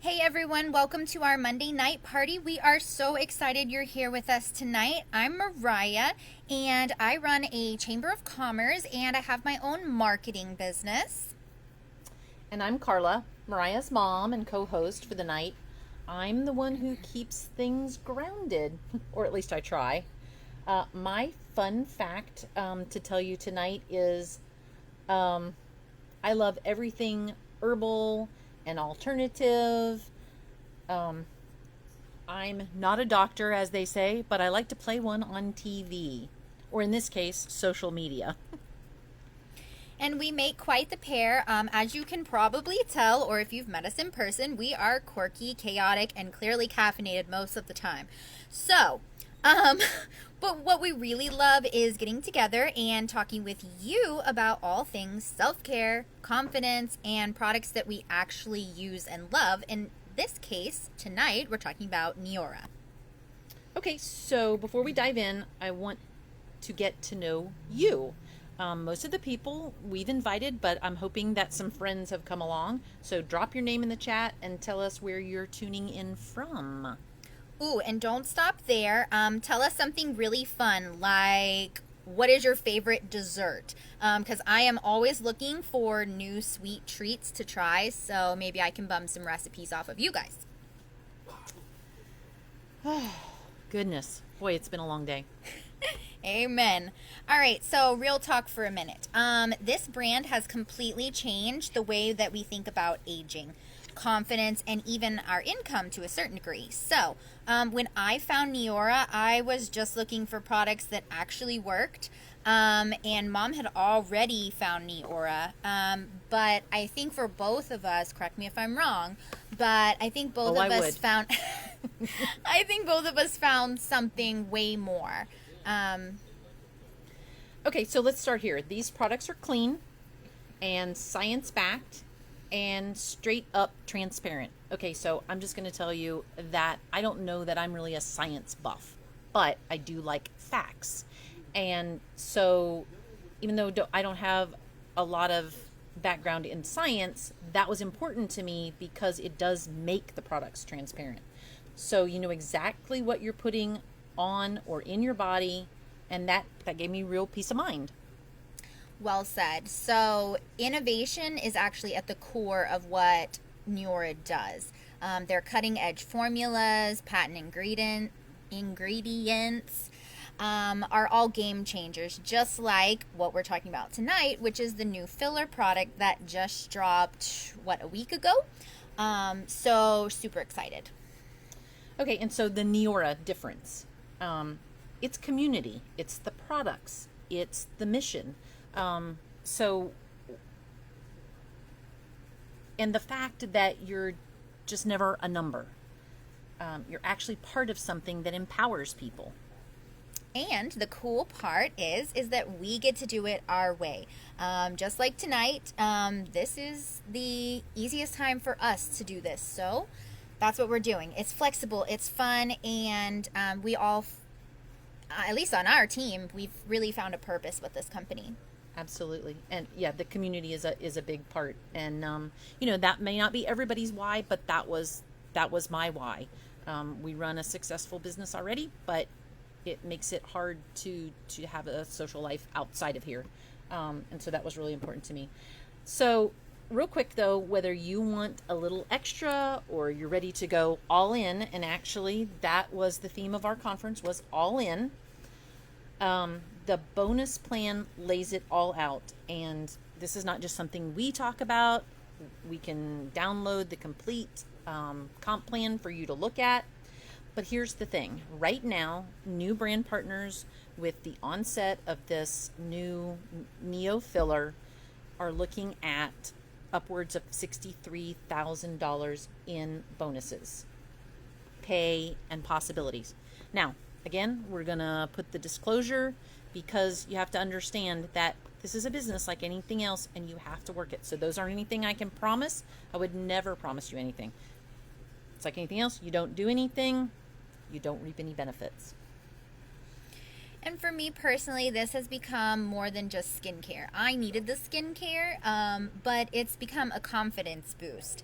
Hey everyone, welcome to our Monday night party. We are so excited you're here with us tonight. I'm Mariah and I run a Chamber of Commerce and I have my own marketing business. And I'm Carla, Mariah's mom and co host for the night. I'm the one who keeps things grounded, or at least I try. My fun fact to tell you tonight is um, I love everything herbal and alternative. Um, I'm not a doctor, as they say, but I like to play one on TV, or in this case, social media. And we make quite the pair. As you can probably tell, or if you've met us in person, we are quirky, chaotic, and clearly caffeinated most of the time. So, um, but what we really love is getting together and talking with you about all things self care, confidence, and products that we actually use and love. In this case, tonight, we're talking about Neora. Okay, so before we dive in, I want to get to know you. Most of the people we've invited, but I'm hoping that some friends have come along. So drop your name in the chat and tell us where you're tuning in from. Ooh, and don't stop there. Tell us something really fun, like what is your favorite dessert? Because I am always looking for new sweet treats to try, so maybe I can bum some recipes off of you guys. Goodness, boy, it's been a long day. Amen. All right, so real talk for a minute. This brand has completely changed the way that we think about aging, confidence, and even our income to a certain degree. So, when I found Neora, I was just looking for products that actually worked. And mom had already found Neora. But I think for both of us, correct me if I'm wrong, but I think both Oh, of I us would. found I think both of us found something way more. Um, Okay, so let's start here. These products are clean and science backed and straight up transparent. Okay, so I'm just going to tell you that I don't know that I'm really a science buff, but I do like facts. And so, even though I don't have a lot of background in science, that was important to me because it does make the products transparent. So, you know exactly what you're putting on or in your body, and that gave me real peace of mind. Well said. So, innovation is actually at the core of what Neora does. Their cutting edge formulas, patent ingredients are all game changers, just like what we're talking about tonight, which is the new filler product that just dropped, what, a week ago? So, super excited. Okay, and so the Neora difference. It's community, it's the products, it's the mission. So, and the fact that you're just never a number. You're actually part of something that empowers people. And the cool part is that we get to do it our way. Just like tonight, this is the easiest time for us to do this. So that's what we're doing. It's flexible, it's fun, and we all, at least on our team, we've really found a purpose with this company. Absolutely, and yeah, the community is a big part, and you know that may not be everybody's why, but that was my why. We run a successful business already, but it makes it hard to have a social life outside of here, and so that was really important to me. So, real quick though, whether you want a little extra or you're ready to go all in, and actually that was the theme of our conference was all in. The bonus plan lays it all out, and this is not just something we talk about. We can download the complete comp plan for you to look at. But here's the thing. Right now, new brand partners with the onset of this new Neo filler are looking at upwards of $63,000 in bonuses, pay, and possibilities. Now, again, we're going to put the disclosure because you have to understand that this is a business like anything else and you have to work it. So those aren't anything I can promise. I would never promise you anything. It's like anything else. You don't do anything, you don't reap any benefits. And for me personally, this has become more than just skincare. I needed the skincare, but it's become a confidence boost.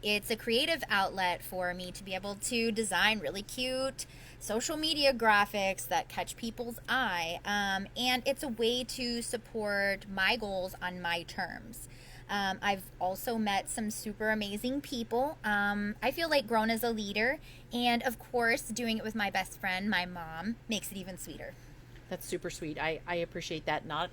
It's a creative outlet for me to be able to design really cute social media graphics that catch people's eye. And it's a way to support my goals on my terms. I've also met some super amazing people. I feel like grown as a leader, and of course, doing it with my best friend, my mom, makes it even sweeter. That's super sweet. I appreciate that. Not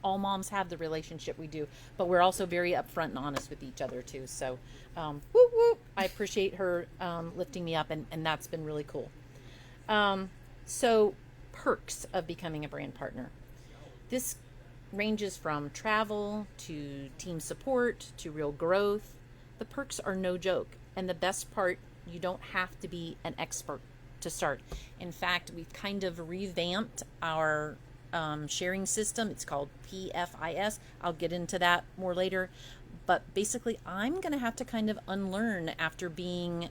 all moms have the relationship we do, but we're also very upfront and honest with each other too. So, whoop whoop. I appreciate her lifting me up, and that's been really cool. So, perks of becoming a brand partner. This ranges from travel to team support to real growth. The perks are no joke. And the best part, you don't have to be an expert to start. In fact, we've kind of revamped our sharing system. It's called PFIS. I'll get into that more later. But basically, I'm going to have to kind of unlearn after being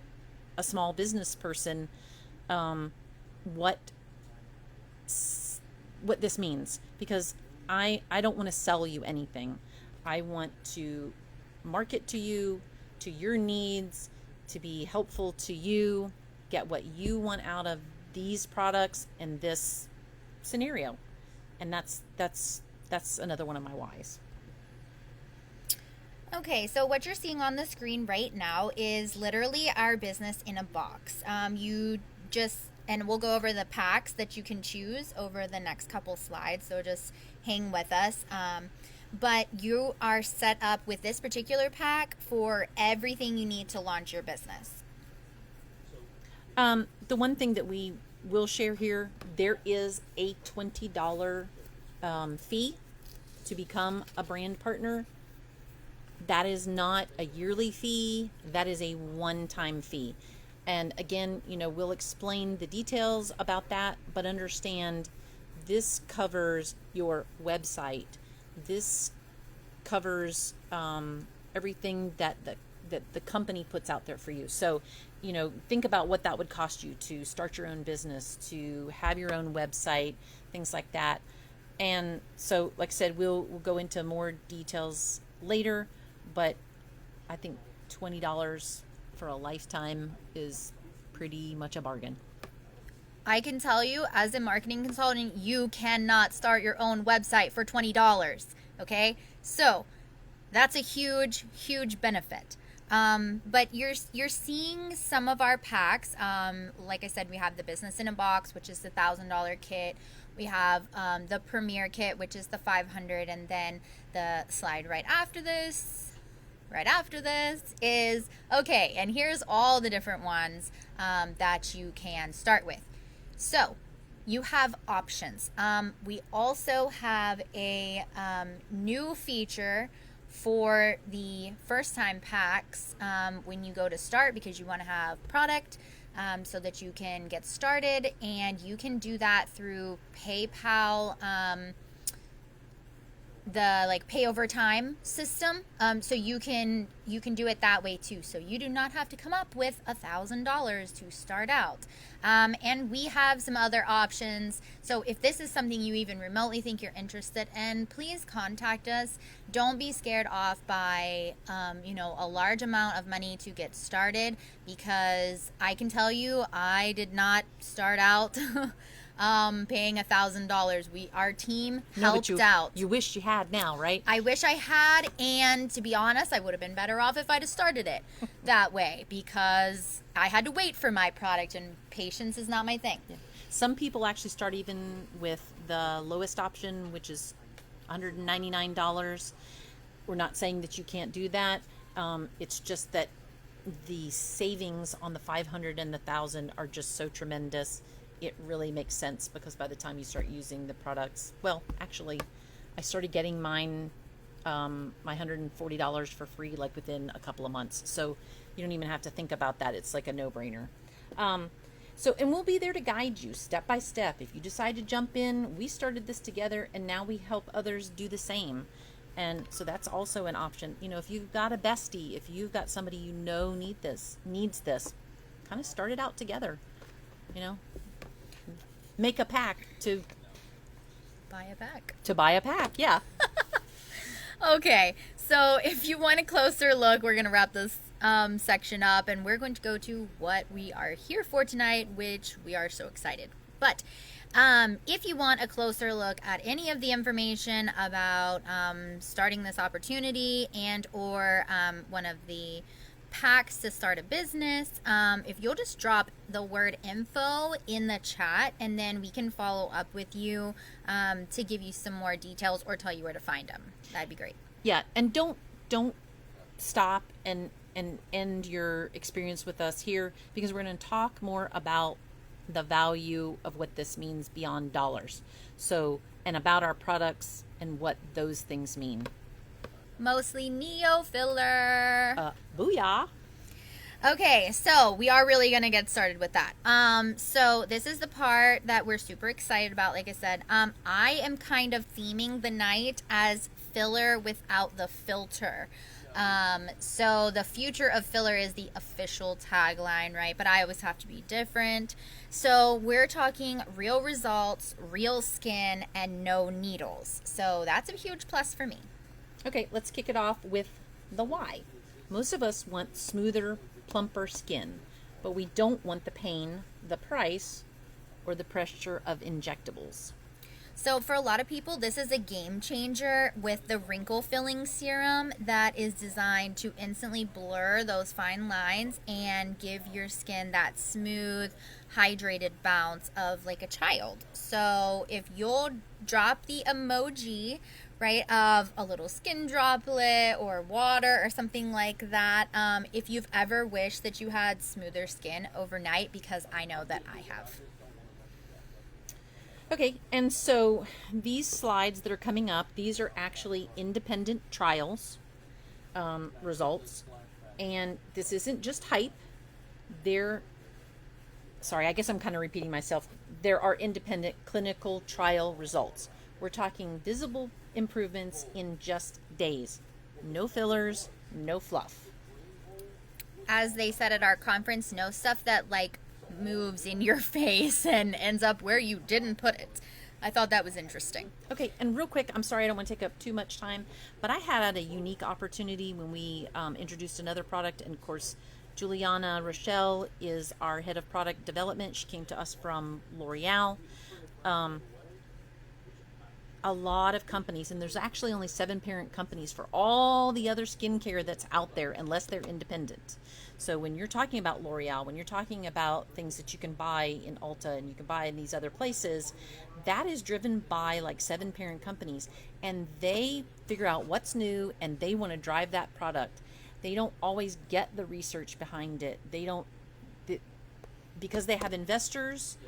a small business person what this means, because I don't want to sell you anything. I want to market to you, to your needs, to be helpful to you, get what you want out of these products in this scenario. And that's another one of my whys. Okay, so what you're seeing on the screen right now is literally our business in a box. And we'll go over the packs that you can choose over the next couple slides, so just hang with us. But you are set up with this particular pack for everything you need to launch your business. The one thing that we will share here, there is a $20 fee to become a brand partner. That is not a yearly fee. That is a one-time fee. And again, we'll explain the details about that, but understand this covers your website. This covers everything that the company puts out there for you. So, think about what that would cost you to start your own business, to have your own website, things like that. And so, like I said, we'll go into more details later, but I think $20 for a lifetime is pretty much a bargain. I can tell you, as a marketing consultant, you cannot start your own website for $20. Okay, so that's a huge, huge benefit. But you're seeing some of our packs. Like I said, we have the business in a box, which is the $1,000 kit. We have the premier kit, which is the $500, and then the slide right after this. Right after this is, okay, and here's all the different ones that you can start with. So you have options. We also have a new feature for the first time packs when you go to start, because you want to have product so that you can get started, and you can do that through PayPal, the pay over time system. So you can do it that way too. So you do not have to come up with $1,000 to start out. And we have some other options. So if this is something you even remotely think you're interested in, please contact us. Don't be scared off by a large amount of money to get started, because I can tell you, I did not start out paying $1,000. Our team helped out. You wish you had now, right? I wish I had, and to be honest, I would have been better off if I'd have started it that way, because I had to wait for my product, and patience is not my thing. Yeah. Some people actually start even with the lowest option, which is $199. We're not saying that you can't do that. It's just that the savings on the 500 and the 1,000 are just so tremendous. It really makes sense, because by the time you start using the products, well, actually, I started getting mine, my $140 for free, within a couple of months. So you don't even have to think about that. It's like a no-brainer. And we'll be there to guide you step by step. If you decide to jump in, we started this together, and now we help others do the same. And so that's also an option. If you've got a bestie, if you've got somebody needs this, kind of start it out together. make a pack to Buy a pack. buy a pack. Yeah. Okay, so if you want a closer look, we're going to wrap this section up, and we're going to go to what we are here for tonight, which we are so excited. But if you want a closer look at any of the information about starting this opportunity and or one of the packs to start a business, if you'll just drop the word info in the chat, and then we can follow up with you to give you some more details or tell you where to find them. That'd be great. Yeah, and don't stop and end your experience with us here, because we're going to talk more about the value of what this means beyond dollars. So, and about our products and what those things mean. Mostly neo filler. Booyah. Okay, so we are really going to get started with that. So this is the part that we're super excited about. Like I said, I am kind of theming the night as filler without the filter. So the future of filler is the official tagline, right? But I always have to be different. So we're talking real results, real skin, and no needles. So that's a huge plus for me. Okay, let's kick it off with the why. Most of us want smoother, plumper skin, but we don't want the pain, the price, or the pressure of injectables. So for a lot of people, this is a game changer with the wrinkle-filling serum that is designed to instantly blur those fine lines and give your skin that smooth, hydrated bounce of like a child. So if you'll drop the emoji, right, of a little skin droplet or water or something like that, if you've ever wished that you had smoother skin overnight, because I know that I have. Okay, and so these slides that are coming up, these are actually independent trials results, and this isn't just hype. Sorry, I guess I'm kind of repeating myself. There are independent clinical trial results. We're talking visible improvements in just days. No fillers, no fluff. As they said at our conference, no stuff that like moves in your face and ends up where you didn't put it. I thought that was interesting. Okay, and real quick, I'm sorry I don't want to take up too much time, but I had a unique opportunity when we introduced another product, and of course, Juliana Rochelle is our head of product development. She came to us from L'Oreal. A lot of companies, and there's actually only 7 parent companies for all the other skincare that's out there, unless they're independent. So when you're talking about L'Oreal, when you're talking about things that you can buy in Ulta and you can buy in these other places, that is driven by like 7 parent companies, and they figure out what's new and they want to drive that product. They don't always get the research behind it. Because they have investors,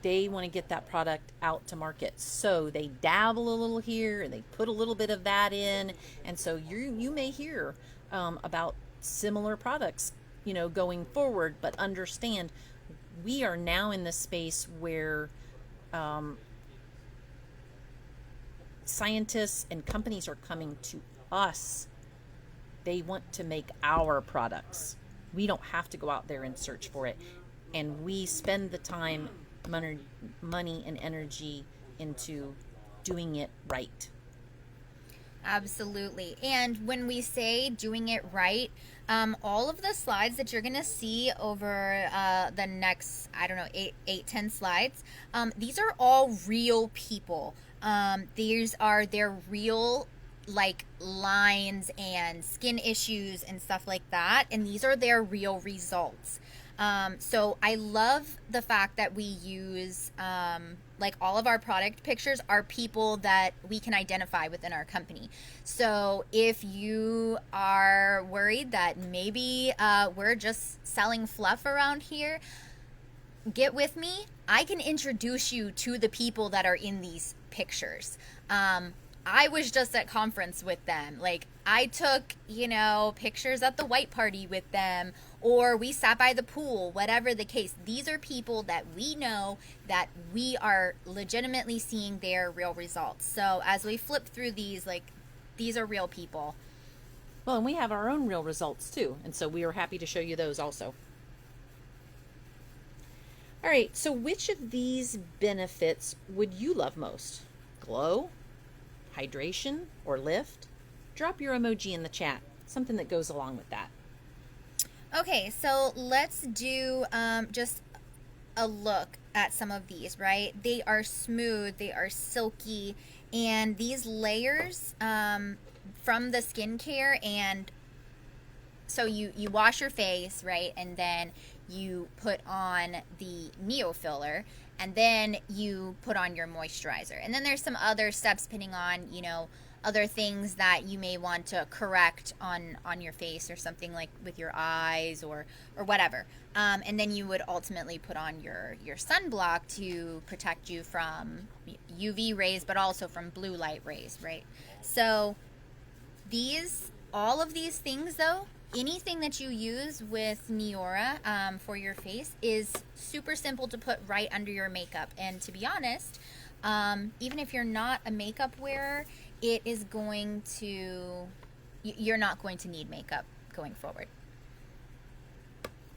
they want to get that product out to market. So they dabble a little here and they put a little bit of that in. And so you may hear about similar products, going forward, but understand we are now in this space where scientists and companies are coming to us. They want to make our products. We don't have to go out there and search for it. And we spend the time, money and energy into doing it right. Absolutely. And when we say doing it right, all of the slides that you're going to see over the next, 10 slides, these are all real people. These are their real like lines and skin issues and stuff like that. And these are their real results. So I love the fact that we use, like all of our product pictures are people that we can identify within our company. So if you are worried that maybe we're just selling fluff around here, get with me. I can introduce you to the people that are in these pictures. I was just at conference with them. Like I took, pictures at the white party with them, or we sat by the pool, whatever the case. These are people that we know that we are legitimately seeing their real results. So as we flip through these, like these are real people. Well, and we have our own real results too. And so we are happy to show you those also. All right, so which of these benefits would you love most? Glow, hydration, or lift? Drop your emoji in the chat, something that goes along with that. Okay, so let's do just a look at some of these, right? They are smooth, they are silky, and these layers from the skincare, and so you wash your face, right? And then you put on the Neo filler, and then you put on your moisturizer. And then there's some other steps depending on, other things that you may want to correct on your face, or something like with your eyes, or whatever. And then you would ultimately put on your sunblock to protect you from UV rays, but also from blue light rays, right? So all of these things, though, anything that you use with Neora for your face is super simple to put right under your makeup. And to be honest, even if you're not a makeup wearer, you're not going to need makeup going forward.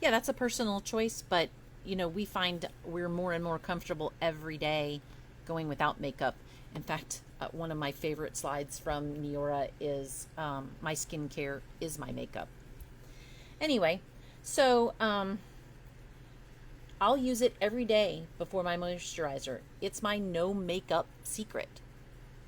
Yeah, that's a personal choice, but we find we're more and more comfortable every day going without makeup. In fact, one of my favorite slides from Neora is my skincare is my makeup. Anyway, so I'll use it every day before my moisturizer. It's my no makeup secret.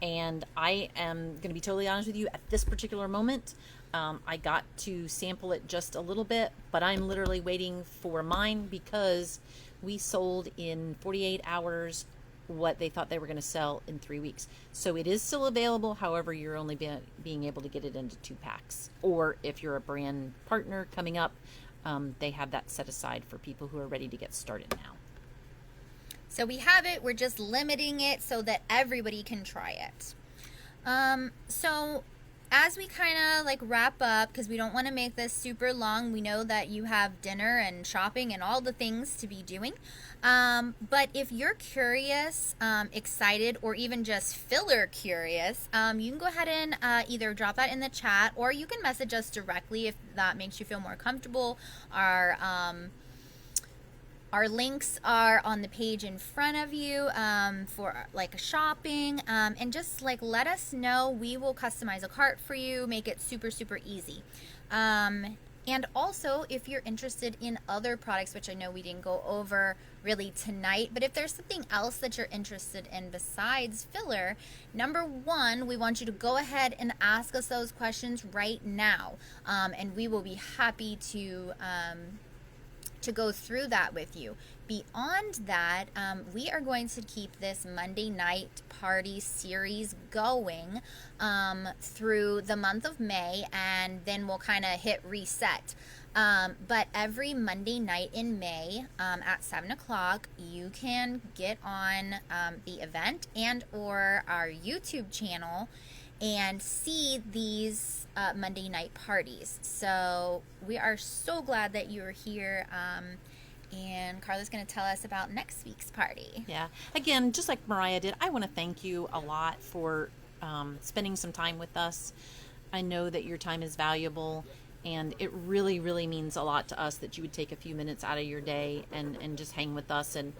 And I am going to be totally honest with you, at this particular moment, I got to sample it just a little bit, but I'm literally waiting for mine because we sold in 48 hours what they thought they were going to sell in 3 weeks. So it is still available. However, you're only being able to get it into 2 packs. Or if you're a brand partner coming up, they have that set aside for people who are ready to get started now. So we have it. We're just limiting it so that everybody can try it. So as we kind of wrap up, because we don't want to make this super long, we know that you have dinner and shopping and all the things to be doing. But if you're curious, excited, or even just filler curious, you can go ahead and either drop that in the chat, or you can message us directly if that makes you feel more comfortable. Our links are on the page in front of you for shopping, and just let us know. We will customize a cart for you, make it super, super easy. And also, if you're interested in other products, which I know we didn't go over really tonight, but if there's something else that you're interested in besides filler, number one, we want you to go ahead and ask us those questions right now, and we will be happy to go through that with you. Beyond that, we are going to keep this Monday night party series going through the month of May, and then we'll kind of hit reset. But every Monday night in May at 7 o'clock, you can get on the event and or our YouTube channel and see these Monday night parties. So we are so glad that you're here. And Carla's going to tell us about next week's party. Yeah. Again, just like Mariah did, I want to thank you a lot for spending some time with us. I know that your time is valuable, and it really, really means a lot to us that you would take a few minutes out of your day and just hang with us. And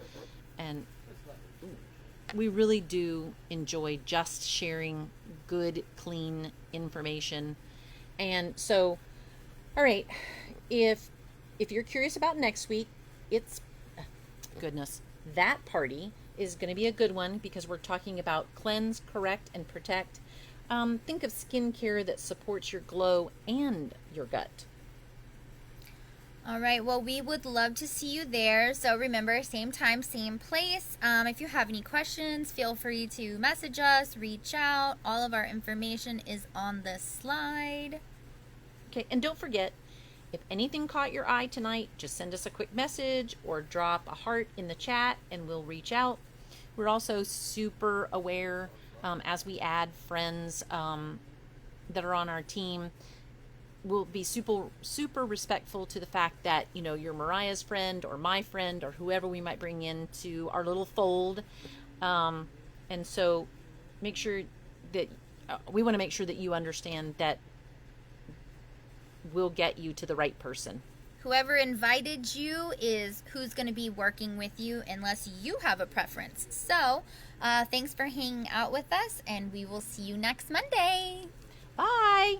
we really do enjoy just sharing good, clean information. And so, all right, if you're curious about next week, that party is going to be a good one because we're talking about cleanse, correct, and protect. Think of skincare that supports your glow and your gut. All right, well, we would love to see you there. So remember, same time, same place. If you have any questions, feel free to message us, reach out. All of our information is on the slide. Okay, and don't forget, if anything caught your eye tonight, just send us a quick message or drop a heart in the chat and we'll reach out. We're also super aware as we add friends that are on our team. We'll be super respectful to the fact that, you're Mariah's friend or my friend or whoever we might bring into our little fold. And so make sure that we want to make sure that you understand that we'll get you to the right person. Whoever invited you is who's going to be working with you unless you have a preference. So, thanks for hanging out with us, and we will see you next Monday. Bye.